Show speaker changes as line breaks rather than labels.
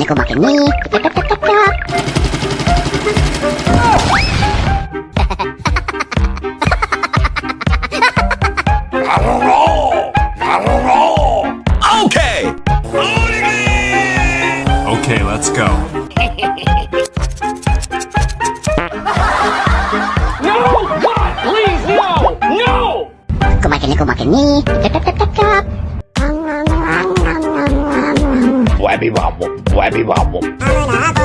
Kumakini. Tap, tap, tap, tap, tap.
Okay!
Okay, let's go.
No! God, please, no! No!
Kumakini. Tap, tap, tap, tap, tap.
Wabby wobble, wabby wobble.